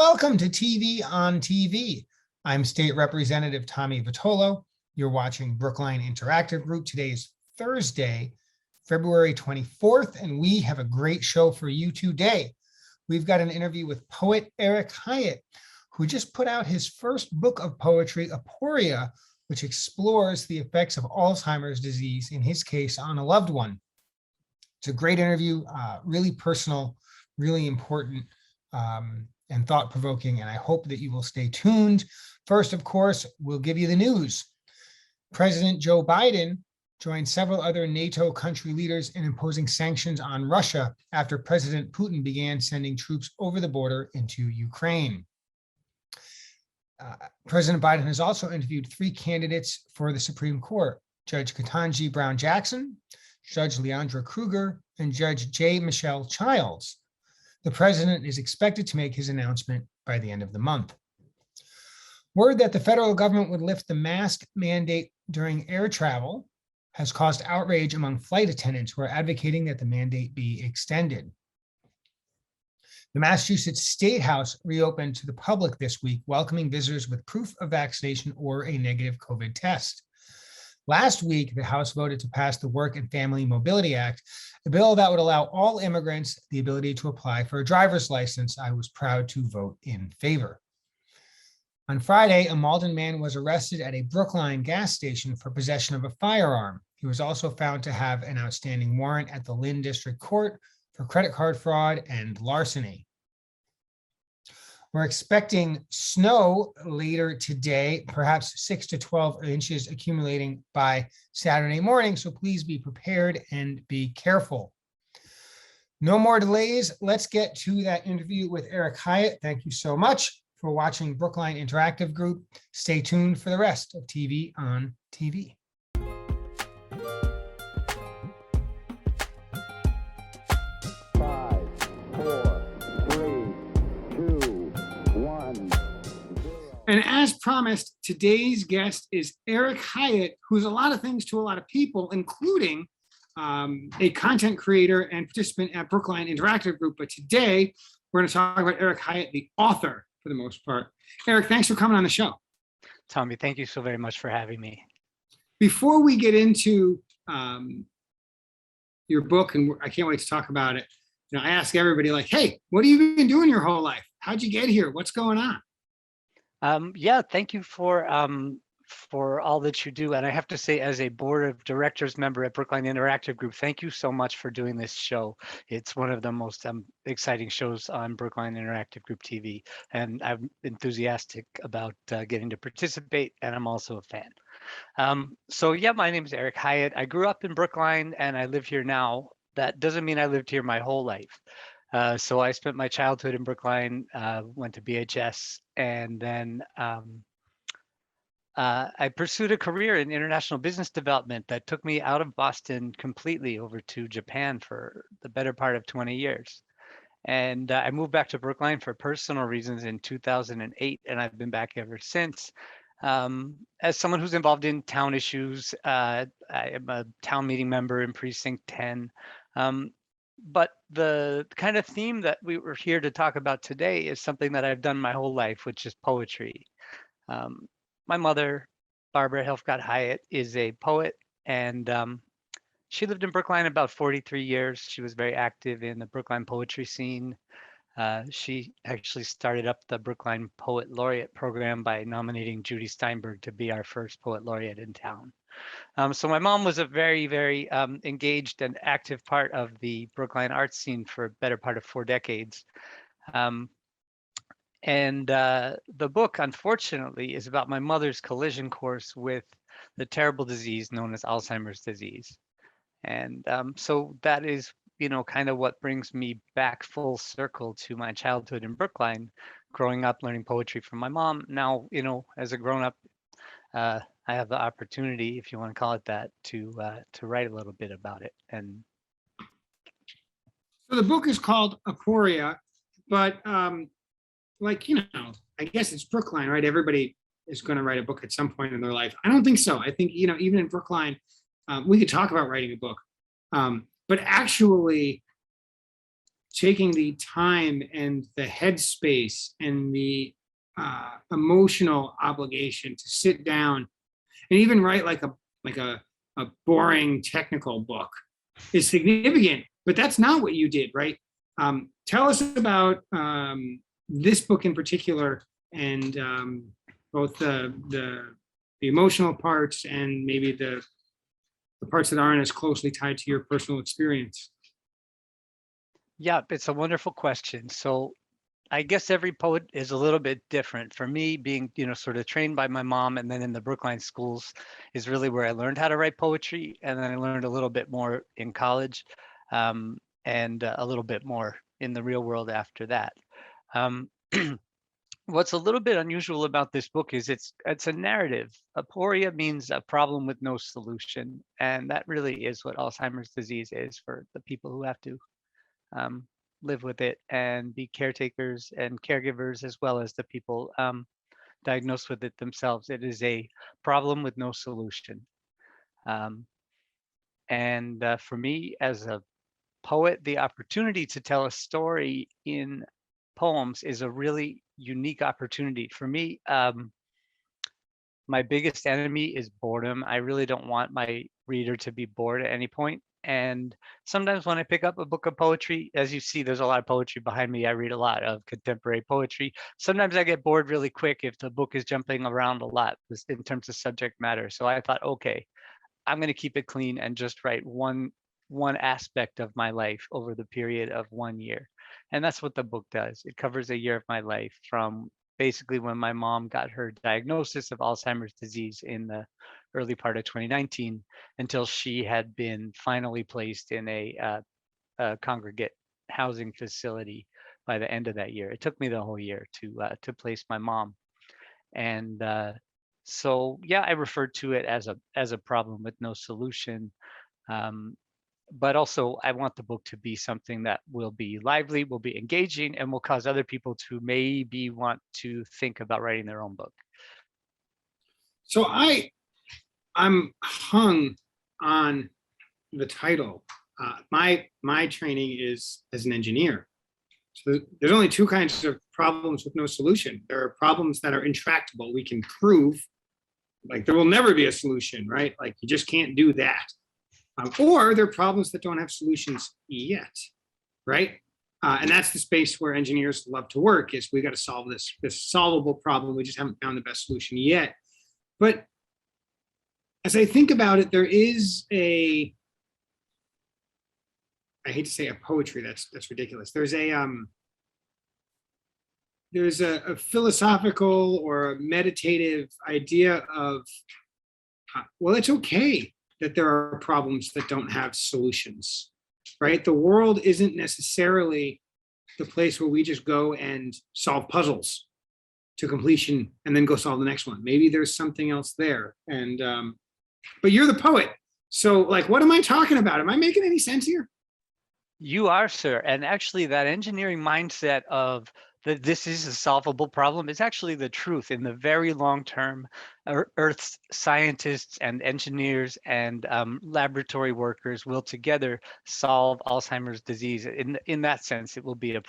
welcome to TV on TV. I'm State Representative Tommy Vitolo. You're watching Brookline Interactive Group. Today is Thursday, February 24th, and we have a great show for you today. We've got an interview with poet Eric Hyett, who just put out his first book of poetry, Aporia, which explores the effects of Alzheimer's disease, in his case, on a loved one. It's a great interview, really personal, really important, and thought-provoking, and I hope that you will stay tuned. First, of course, we'll give you the news. President Joe Biden joined several other NATO country leaders in imposing sanctions on Russia after President Putin began sending troops over the border into Ukraine. President Biden has also interviewed 3 candidates for the Supreme Court: Judge Ketanji Brown Jackson, Judge Leandra Kruger, and Judge J. Michelle Childs. The president is expected to make his announcement by the end of the month. Word that the federal government would lift the mask mandate during air travel has caused outrage among flight attendants who are advocating that the mandate be extended. The Massachusetts State House reopened to the public this week, welcoming visitors with proof of vaccination or a negative COVID test. Last week, the House voted to pass the Work and Family Mobility Act, a bill that would allow all immigrants the ability to apply for a driver's license. I was proud to vote in favor. On Friday, a Malden man was arrested at a Brookline gas station for possession of a firearm. He was also found to have an outstanding warrant at the Lynn District Court for credit card fraud and larceny. We're expecting snow later today, perhaps 6 to 12 inches accumulating by Saturday morning, so please be prepared and be careful. No more delays. Let's get to that interview with Eric Hyett. Thank you so much for watching Brookline Interactive Group. Stay tuned for the rest of TV on TV. And as promised, today's guest is Eric Hyett, who's a lot of things to a lot of people, including a content creator and participant at Brookline Interactive Group. But today, we're going to talk about Eric Hyett, the author, for the most part. Eric, thanks for coming on the show. Tommy, thank you so very much for having me. Before we get into your book, and I can't wait to talk about it, I ask everybody, like, hey, what have you been doing your whole life? How'd you get here? What's going on? Yeah, thank you for all that you do. And I have to say, as a board of directors member at Brookline Interactive Group, thank you so much for doing this show. It's one of the most exciting shows on Brookline Interactive Group TV. And I'm enthusiastic about getting to participate, and I'm also a fan. So yeah, my name is Eric Hyett. I grew up in Brookline and I live here now. That doesn't mean I lived here my whole life. So I spent my childhood in Brookline, went to BHS, and then I pursued a career in international business development that took me out of Boston completely over to Japan for the better part of 20 years. And I moved back to Brookline for personal reasons in 2008, and I've been back ever since. As someone who's involved in town issues, I am a town meeting member in Precinct 10. But the kind of theme that we were here to talk about today is something that I've done my whole life, which is poetry. My mother, Barbara Helfgott Hyett, is a poet, and she lived in Brookline about 43 years. She was very active in the Brookline poetry scene. She actually started up the Brookline Poet Laureate program by nominating Judy Steinberg to be our first poet laureate in town. So my mom was a very, very engaged and active part of the Brookline art scene for a better part of 4 decades. And the book, unfortunately, is about my mother's collision course with the terrible disease known as Alzheimer's disease. And so that is, kind of what brings me back full circle to my childhood in Brookline, growing up, learning poetry from my mom. Now, as a grown-up, I have the opportunity, if you want to call it that, to write a little bit about it. And so the book is called Aporia, but I guess it's Brookline, right? Everybody is going to write a book at some point in their life. I don't think so. I think, even in Brookline, we could talk about writing a book, but actually taking the time and the headspace and the emotional obligation to sit down and even write like a boring technical book is significant, but that's not what you did, right? Tell us about this book in particular, and both the emotional parts and maybe the parts that aren't as closely tied to your personal experience. Yeah, it's a wonderful question. So I guess every poet is a little bit different. For me, being, sort of trained by my mom and then in the Brookline schools is really where I learned how to write poetry. And then I learned a little bit more in college, and a little bit more in the real world after that. Um, what's a little bit unusual about this book is it's a narrative. Aporia means a problem with no solution. And that really is what Alzheimer's disease is for the people who have to um, live with it and be caretakers and caregivers, as well as the people diagnosed with it themselves. It is a problem with no solution. Um, and for me, as a poet, the opportunity to tell a story in poems is a really unique opportunity. For me, my biggest enemy is boredom. I really don't want my reader to be bored at any point. And sometimes when I pick up a book of poetry, as you see, there's a lot of poetry behind me. I read a lot of contemporary poetry. Sometimes I get bored really quick if the book is jumping around a lot in terms of subject matter. So I thought, okay, I'm going to keep it clean and just write one aspect of my life over the period of 1 year. And that's what the book does. It covers a year of my life, from basically when my mom got her diagnosis of Alzheimer's disease in the early part of 2019 until she had been finally placed in a congregate housing facility by the end of that year. It took me the whole year to place my mom. And so yeah, I referred to it as a problem with no solution. Um, but also I want the book to be something that will be lively, will be engaging, and will cause other people to maybe want to think about writing their own book. So I'm hung on the title. My training is as an engineer. So there's only two kinds of problems with no solution. There are problems that are intractable. We can prove, like, there will never be a solution, right? Like, you just can't do that. Or there are problems that don't have solutions yet, right? And that's the space where engineers love to work, is we got to solve this solvable problem. We just haven't found the best solution yet. But as I think about it, there is I hate to say a poetry, that's ridiculous. There's a philosophical or a meditative idea of, well, it's okay that there are problems that don't have solutions, right? The world isn't necessarily the place where we just go and solve puzzles to completion and then go solve the next one. Maybe there's something else there. And but you're the poet, so, like, what am I talking about? Am I making any sense here? You are, sir. And actually, that engineering mindset of that this is a solvable problem is actually the truth. In the very long term, Earth's scientists and engineers and laboratory workers will together solve Alzheimer's disease. In that sense, it will be a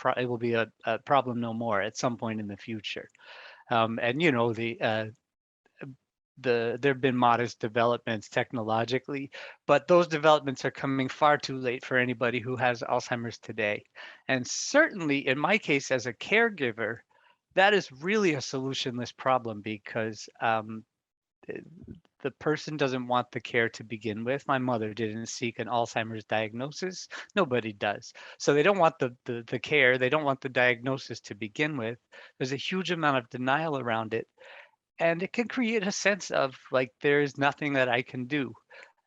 problem no more at some point in the future. And there have been modest developments technologically, but those developments are coming far too late for anybody who has Alzheimer's today. And certainly in my case as a caregiver, that is really a solutionless problem, because the person doesn't want the care to begin with. My mother didn't seek an Alzheimer's diagnosis. Nobody does. So they don't want the care. They don't want the diagnosis to begin with. There's a huge amount of denial around it. And it can create a sense of, like, there is nothing that I can do.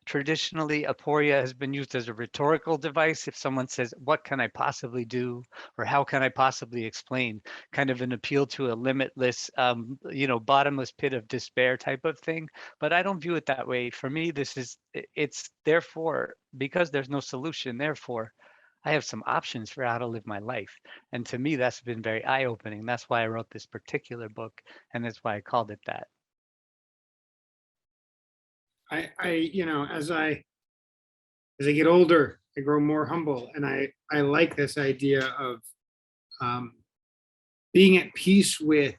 Traditionally, Aporia has been used as a rhetorical device. If someone says, what can I possibly do? Or how can I possibly explain? Kind of an appeal to a limitless, bottomless pit of despair type of thing. But I don't view it that way. For me, it's therefore, because there's no solution, therefore, I have some options for how to live my life. And to me, that's been very eye-opening. That's why I wrote this particular book, and that's why I called it that. As I get older I grow more humble. And I like this idea of being at peace with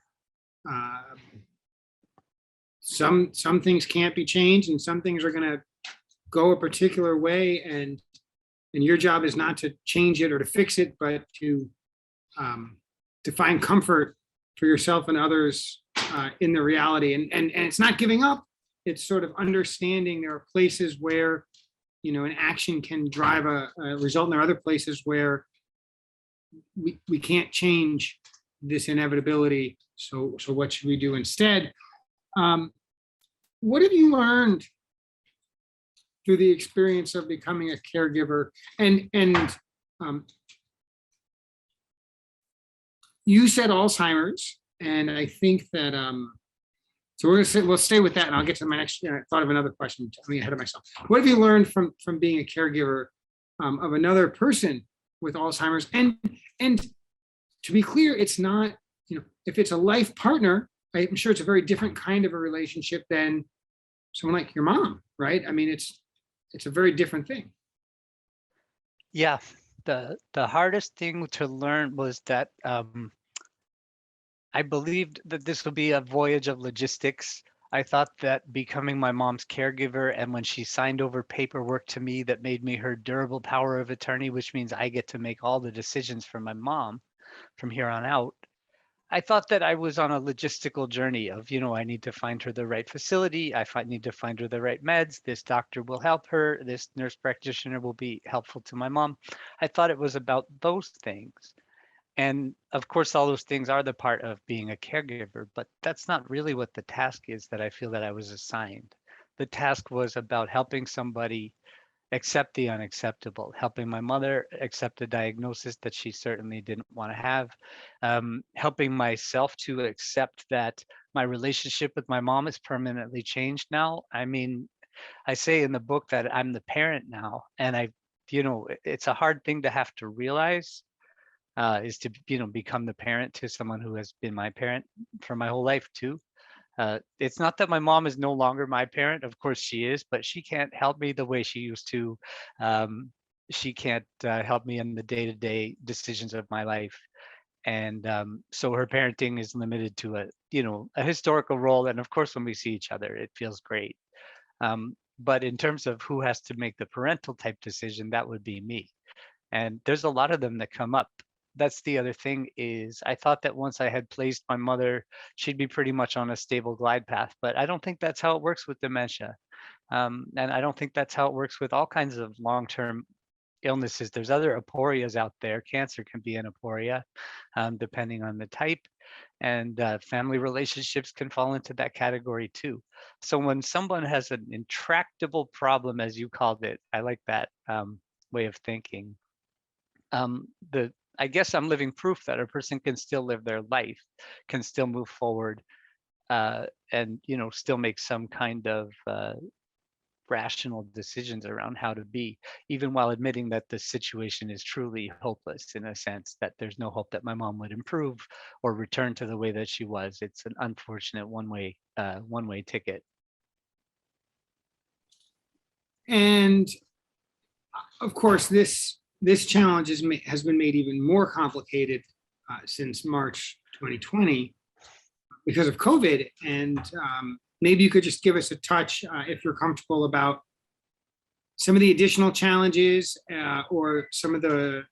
some things can't be changed and some things are going to go a particular way. And your job is not to change it or to fix it, but to find comfort for yourself and others in the reality. And it's not giving up. It's sort of understanding there are places where, an action can drive a result, and there are other places where we can't change this inevitability. So what should we do instead? What have you learned through the experience of becoming a caregiver? And you said Alzheimer's, and I think that so we'll stay with that, and I'll get to my next. I thought of another question. I'm getting ahead of myself. What have you learned from being a caregiver of another person with Alzheimer's? And to be clear, it's not, if it's a life partner, I'm sure it's a very different kind of a relationship than someone like your mom, right? I mean, it's a very different thing. Yeah, the hardest thing to learn was that I believed that this would be a voyage of logistics. I thought that becoming my mom's caregiver, and when she signed over paperwork to me that made me her durable power of attorney, which means I get to make all the decisions for my mom from here on out, I thought that I was on a logistical journey of, I need to find her the right facility. Need to find her the right meds. This doctor will help her. This nurse practitioner will be helpful to my mom. I thought it was about those things. And of course, all those things are the part of being a caregiver, but that's not really what the task is that I feel that I was assigned. The task was about helping somebody accept the unacceptable, helping my mother accept a diagnosis that she certainly didn't want to have, helping myself to accept that my relationship with my mom is permanently changed now. I mean, I say in the book that I'm the parent now, and it's a hard thing to have to realize, is to, become the parent to someone who has been my parent for my whole life too. It's not that my mom is no longer my parent. Of course she is, but she can't help me the way she used to. She can't help me in the day-to-day decisions of my life. And so her parenting is limited to a historical role. And of course, when we see each other, it feels great. But in terms of who has to make the parental type decision, that would be me. And there's a lot of them that come up. That's the other thing, is I thought that once I had placed my mother, she'd be pretty much on a stable glide path, but I don't think that's how it works with dementia. And I don't think that's how it works with all kinds of long-term illnesses. There's other aporias out there. Cancer can be an aporia, depending on the type, and family relationships can fall into that category too. So when someone has an intractable problem, as you called it, I like that way of thinking. I guess I'm living proof that a person can still live their life, can still move forward, and still make some kind of rational decisions around how to be, even while admitting that the situation is truly hopeless, in a sense that there's no hope that my mom would improve or return to the way that she was. It's an unfortunate one-way ticket. And of course, this challenge has been made even more complicated since March 2020 because of COVID. And maybe you could just give us a touch, if you're comfortable, about some of the additional challenges or some of the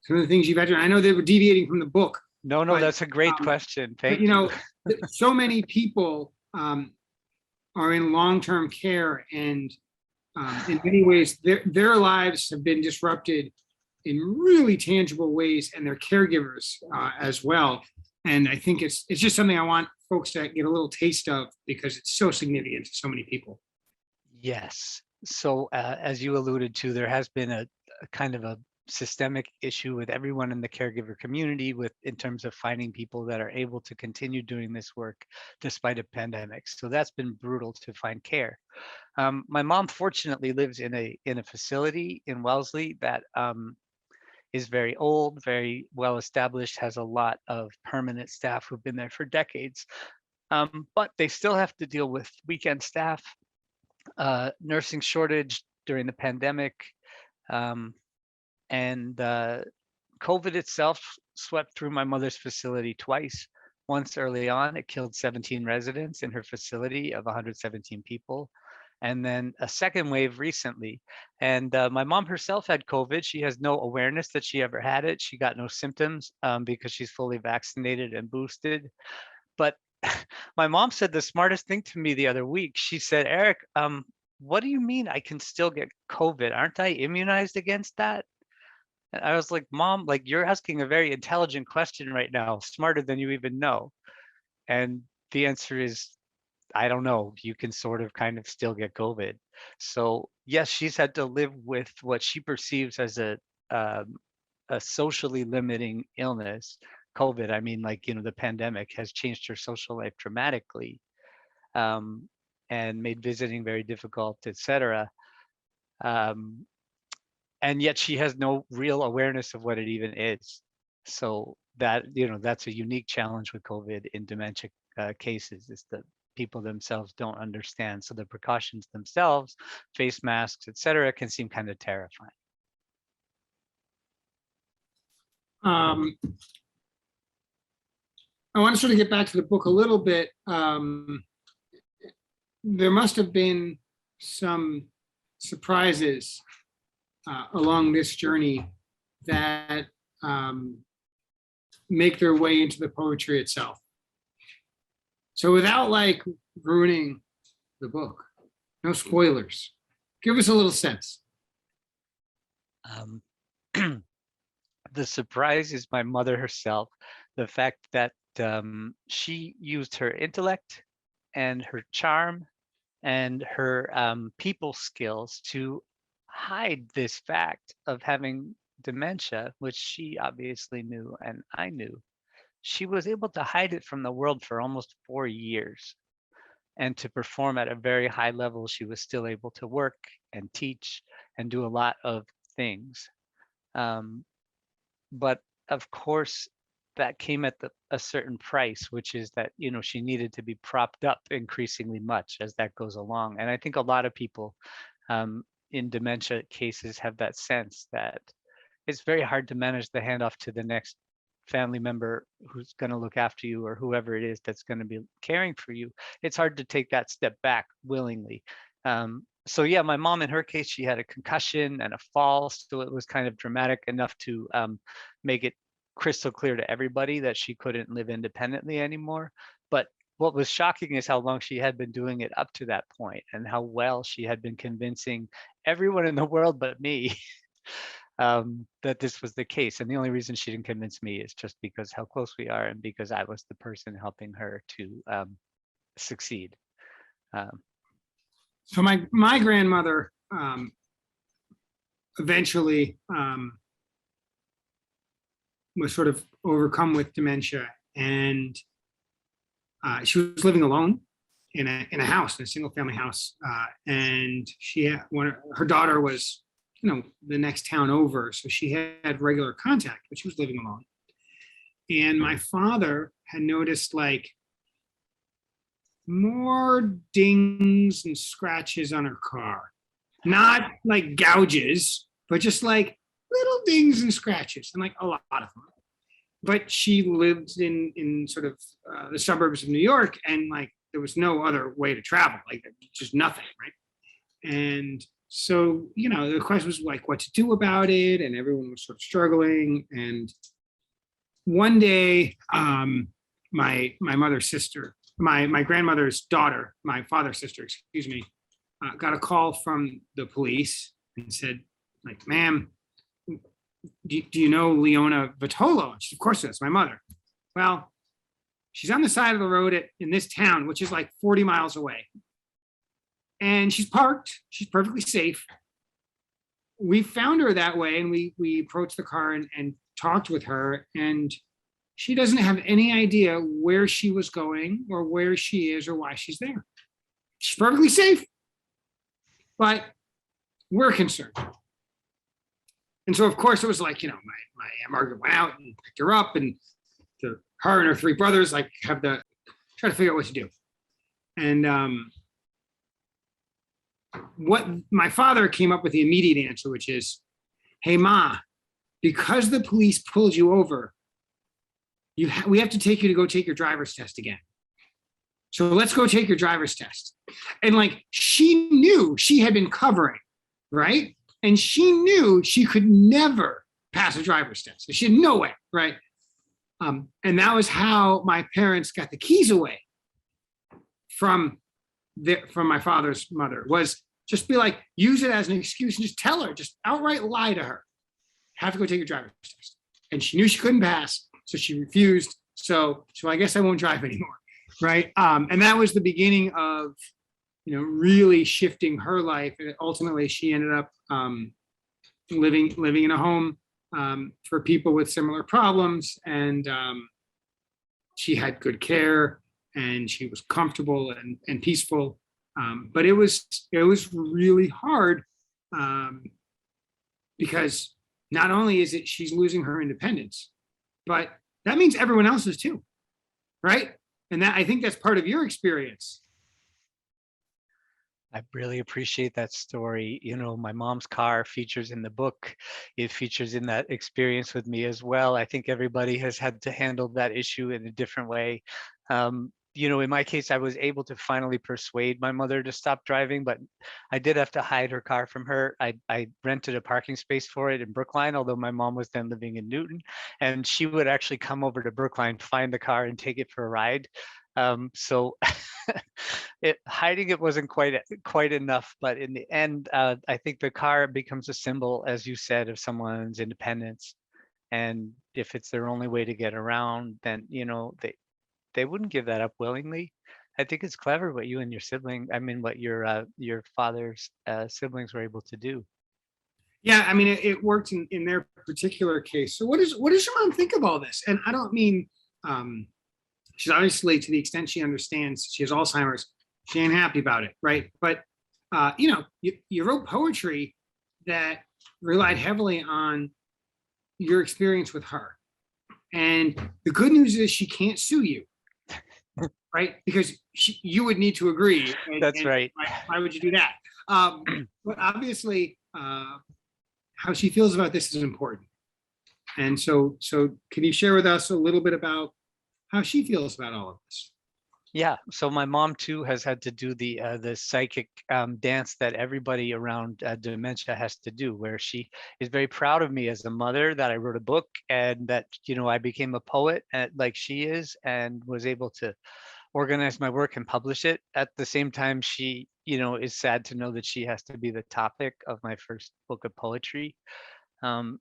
things you've had to. I know they were deviating from the book. No, that's a great question. Thank you. So many people are in long-term care, and in many ways, their lives have been disrupted in really tangible ways, and their caregivers as well. And I think it's just something I want folks to get a little taste of, because it's so significant to so many people. Yes. So as you alluded to, there has been a kind of a systemic issue with everyone in the caregiver community in terms of finding people that are able to continue doing this work despite a pandemic. So that's been brutal to find care. My mom fortunately lives in a facility in Wellesley that is very old, very well established, has a lot of permanent staff who've been there for decades. But they still have to deal with weekend staff, nursing shortage during the pandemic, Um, and COVID itself swept through my mother's facility twice. Once early on, it killed 17 residents in her facility of 117 people. And then a second wave recently. And my mom herself had COVID. She has no awareness that she ever had it. She got no symptoms because she's fully vaccinated and boosted. But my mom said the smartest thing to me the other week. She said, Eric, what do you mean I can still get COVID? Aren't I immunized against that? And I was like, Mom, like you're asking a very intelligent question right now, smarter than you even know. And the answer is, I don't know. You can sort of kind of still get COVID. So yes, she's had to live with what she perceives as um, a socially limiting illness. COVID, I mean, like, the pandemic has changed her social life dramatically, and made visiting very difficult, etc. Um, and yet she has no real awareness of what it even is. So that's a unique challenge with COVID in dementia cases, is that people themselves don't understand. So the precautions themselves, face masks, etc., can seem kind of terrifying. I want to sort of get back to the book a little bit. There must have been some surprises along this journey that make their way into the poetry itself. So without like ruining the book, no spoilers, give us a little sense. The surprise is my mother herself. The fact that she used her intellect and her charm and her people skills to hide this fact of having dementia, which she obviously knew and I knew. She was able to hide it from the world for almost 4 years. And to perform at a very high level, she was still able to work and teach and do a lot of things. But of course, that came at a certain price, which is that, she needed to be propped up increasingly much as that goes along. And I think a lot of people in dementia cases have that sense that it's very hard to manage the handoff to the next family member who's going to look after you, or whoever it is that's going to be caring for you. It's hard to take that step back willingly. So yeah, my mom, in her case, she had a concussion and a fall, so it was kind of dramatic enough to make it crystal clear to everybody that she couldn't live independently anymore. But what was shocking is how long she had been doing it up to that point, and how well she had been convincing everyone in the world but me that this was the case. And the only reason she didn't convince me is just because how close we are, and because I was the person helping her to succeed. So my grandmother eventually was sort of overcome with dementia, and she was living alone in a house, in a single family house, and she had her daughter was the next town over, so she had regular contact, but she was living alone. And my father had noticed like more dings and scratches on her car, not like gouges, but just like little dings and scratches, and like a lot of them. But she lived in sort of the suburbs of New York, and like there was no other way to travel, like just nothing, right? And so, the question was like what to do about it, and everyone was sort of struggling. And one day, my mother's sister, my grandmother's daughter, my father's sister, excuse me, got a call from the police and said, like, ma'am, do you know Leona Vitolo? She, of course, that's my mother. Well, she's on the side of the road in this town, which is like 40 miles away. And she's parked. She's perfectly safe. We found her that way, and we approached the car and talked with her. And she doesn't have any idea where she was going or where she is or why she's there. She's perfectly safe, but we're concerned. And so, of course, it was like, my Aunt Margaret went out and picked her up, and her and her three brothers like have to try to figure out what to do. And what my father came up with the immediate answer, which is hey, Ma, because the police pulled you over, we have to take you to go take your driver's test again. So let's go take your driver's test. And like, she knew she had been covering, right? And she knew she could never pass a driver's test. She had no way, right? And that was how my parents got the keys away from my father's mother, was just be like, use it as an excuse and just tell her, just outright lie to her. Have to go take your driver's test. And she knew she couldn't pass, so she refused. So I guess I won't drive anymore, right? And that was the beginning of, really shifting her life. And ultimately, she ended up living in a home for people with similar problems, and she had good care, and she was comfortable and peaceful. But it was really hard, because not only is it she's losing her independence, but that means everyone else is too, right? And that, I think that's part of your experience. I really appreciate that story. My mom's car features in the book. It features in that experience with me as well. I think everybody has had to handle that issue in a different way. In my case, I was able to finally persuade my mother to stop driving, but I did have to hide her car from her. I rented a parking space for it in Brookline, although my mom was then living in Newton, and she would actually come over to Brookline, find the car, and take it for a ride. So hiding it wasn't quite enough, but in the end, I think the car becomes a symbol, as you said, of someone's independence. And if it's their only way to get around, then they wouldn't give that up willingly. I think it's clever what you and what your father's siblings were able to do. Yeah, I mean, it worked in their particular case. So what does your mom think of all this? And I don't mean, she's obviously, to the extent she understands, she has Alzheimer's, she ain't happy about it, right? But you wrote poetry that relied heavily on your experience with her. And the good news is she can't sue you, right? Because you would need to agree. That's right. Why would you do that? But obviously, how she feels about this is important. And so can you share with us a little bit about how she feels about all of this? Yeah, so my mom too has had to do the psychic dance that everybody around dementia has to do, where she is very proud of me as a mother, that I wrote a book, and that I became a poet like she is, and was able to organize my work and publish it. At the same time, she is sad to know that she has to be the topic of my first book of poetry.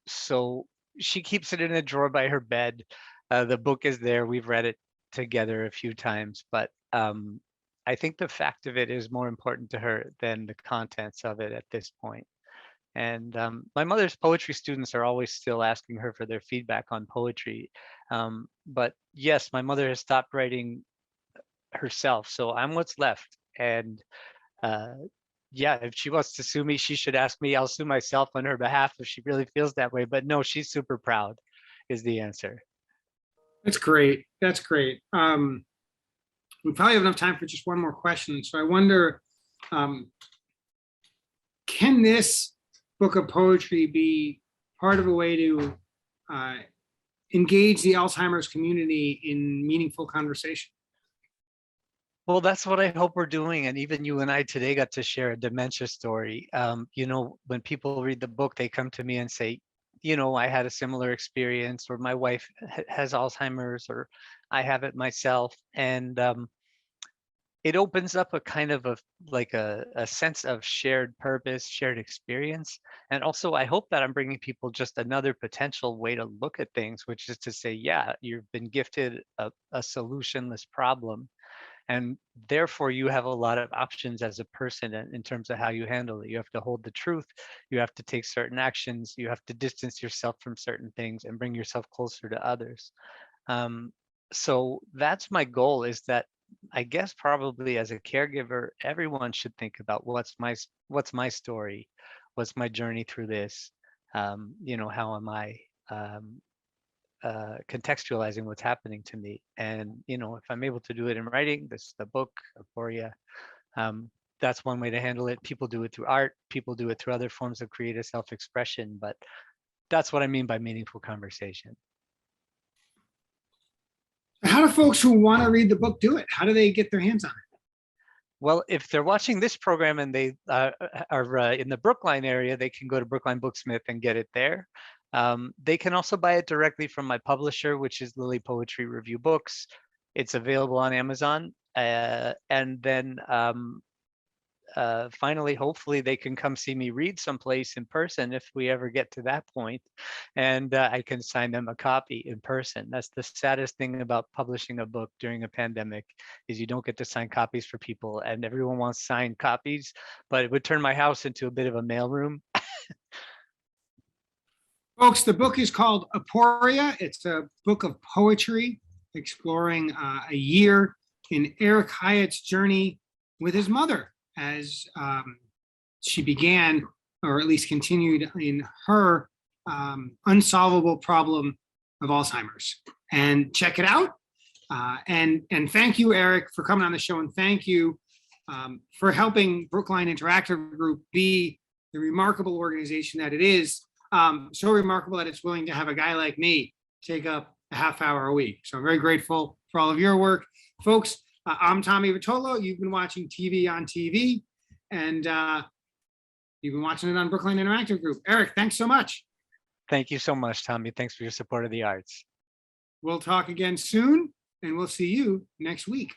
So she keeps it in a drawer by her bed. The book is there. We've read it together a few times, but I think the fact of it is more important to her than the contents of it at this point. And my mother's poetry students are always still asking her for their feedback on poetry. But yes, my mother has stopped writing herself, so I'm what's left. And yeah, if she wants to sue me, she should ask me. I'll sue myself on her behalf if she really feels that way. But no, she's super proud, is the answer. That's great. That's great. We probably have enough time for just one more question. So I wonder, can this book of poetry be part of a way to engage the Alzheimer's community in meaningful conversation? Well, that's what I hope we're doing. And even you and I today got to share a dementia story. When people read the book, they come to me and say, I had a similar experience, or my wife has Alzheimer's, or I have it myself. And it opens up a kind of a sense of shared purpose, shared experience. And also, I hope that I'm bringing people just another potential way to look at things, which is to say, yeah, you've been gifted a solutionless problem. And therefore, you have a lot of options as a person in terms of how you handle it. You have to hold the truth. You have to take certain actions. You have to distance yourself from certain things and bring yourself closer to others. So that's my goal, is that I guess probably as a caregiver, everyone should think about what's my story? What's my journey through this? How am I contextualizing what's happening to me? And if I'm able to do it in writing, this is the book, Aporia, that's one way to handle it. People do it through art, people do it through other forms of creative self-expression, but that's what I mean by meaningful conversation. How do folks who want to read the book do it? How do they get their hands on it? Well, if they're watching this program and they are in the Brookline area, they can go to Brookline Booksmith and get it there. They can also buy it directly from my publisher, which is Lily Poetry Review Books. It's available on Amazon. And then finally, hopefully they can come see me read someplace in person if we ever get to that point, and I can sign them a copy in person. That's the saddest thing about publishing a book during a pandemic, is you don't get to sign copies for people, and everyone wants signed copies, but it would turn my house into a bit of a mailroom. Folks, the book is called Aporia. It's a book of poetry exploring a year in Eric Hyett's journey with his mother as she began, or at least continued, in her unsolvable problem of Alzheimer's. And check it out. And thank you, Eric, for coming on the show. And thank you for helping Brookline Interactive Group be the remarkable organization that it is. So remarkable that it's willing to have a guy like me take up a half hour a week. So I'm very grateful for all of your work. Folks, I'm Tommy Vitolo. You've been watching TV on TV, and you've been watching it on Brookline Interactive Group. Eric, thanks so much. Thank you so much, Tommy. Thanks for your support of the arts. We'll talk again soon, and we'll see you next week.